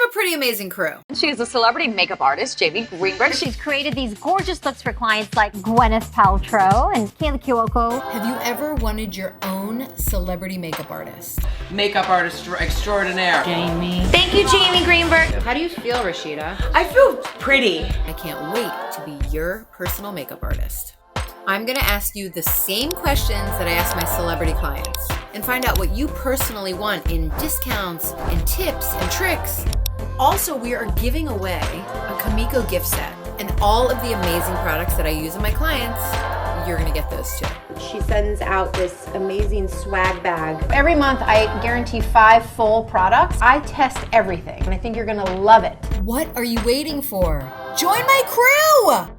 a pretty amazing crew. She is a celebrity makeup artist, Jamie Greenberg. She's created these gorgeous looks for clients like Gwyneth Paltrow and Kaylee Cuoco. Have you ever wanted your own celebrity makeup artist? Makeup artist extraordinaire. Jamie. Thank you, Jamie Greenberg. How do you feel, Rashida? I feel pretty. I can't wait to be your personal makeup artist. I'm gonna ask you the same questions that I ask my celebrity clients and find out what you personally want in discounts and tips and tricks. Also, we are giving away a Kamiko gift set and all of the amazing products that I use in my clients. You're gonna get those too. She sends out this amazing swag bag. Every month I guarantee 5 full products. I test everything and I think you're gonna love it. What are you waiting for? Join my crew!